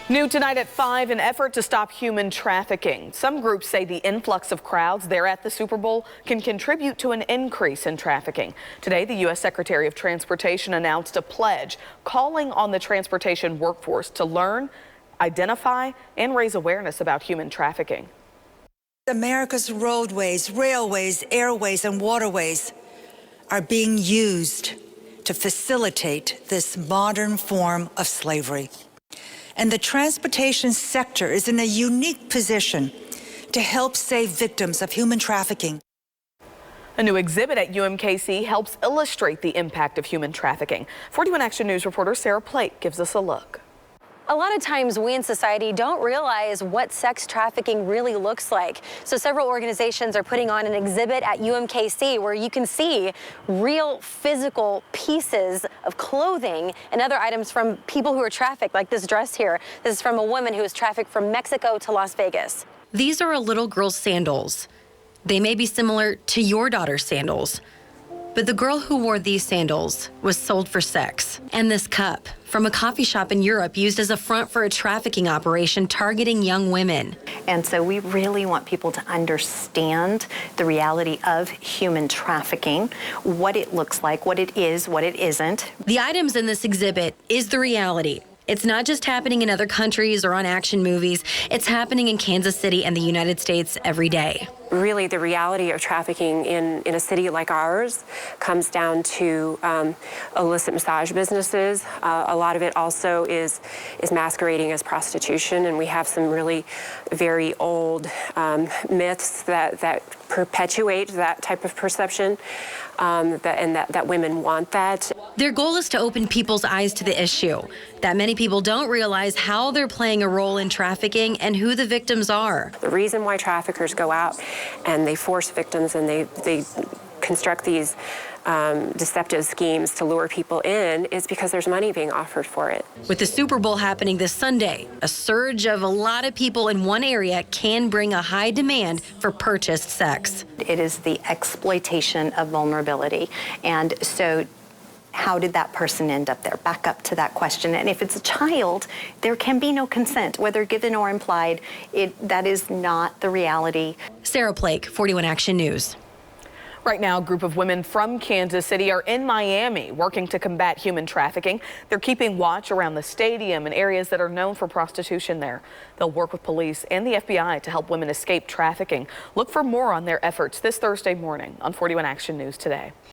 New tonight at 5, an effort to stop human trafficking. Some groups say the influx of crowds there at the Super Bowl can contribute to an increase in trafficking. Today, the U.S. Secretary of Transportation announced a pledge calling on the transportation workforce to learn, identify, and raise awareness about human trafficking. America's roadways, railways, airways, and waterways are being used to facilitate this modern form of slavery. And the transportation sector is in a unique position to help save victims of human trafficking. A new exhibit at UMKC helps illustrate the impact of human trafficking. 41 Action News reporter Sarah Plake gives us a look. A lot of times we in society don't realize what sex trafficking really looks like. So several organizations are putting on an exhibit at UMKC where you can see real physical pieces of clothing and other items from people who are trafficked, like this dress here. This is from a woman who was trafficked from Mexico to Las Vegas. These are a little girl's sandals. They may be similar to your daughter's sandals, but the girl who wore these sandals was sold for sex. And this cup from a coffee shop in Europe used as a front for a trafficking operation targeting young women. And so we really want people to understand the reality of human trafficking, what it looks like, what it is, what it isn't. The items in this exhibit is the reality. It's not just happening in other countries or on action movies. It's happening in Kansas City and the United States every day. Really, the reality of trafficking in a city like ours comes down to illicit massage businesses. A lot of it also is masquerading as prostitution, and we have some really very old myths that perpetuate that type of perception, that women want that. Their goal is to open people's eyes to the issue, that many people don't realize how they're playing a role in trafficking and who the victims are. The reason why traffickers go out and they force victims and they construct these deceptive schemes to lure people in is because there's money being offered for it. With the Super Bowl happening this Sunday, a surge of a lot of people in one area can bring a high demand for purchased sex. It is the exploitation of vulnerability. And so how did that person end up there? Back up to that question. And if it's a child, there can be no consent, whether given or implied. That is not the reality. Sarah Plake, 41 Action News. Right now, a group of women from Kansas City are in Miami working to combat human trafficking. They're keeping watch around the stadium and areas that are known for prostitution there. They'll work with police and the FBI to help women escape trafficking. Look for more on their efforts this Thursday morning on 41 Action News Today.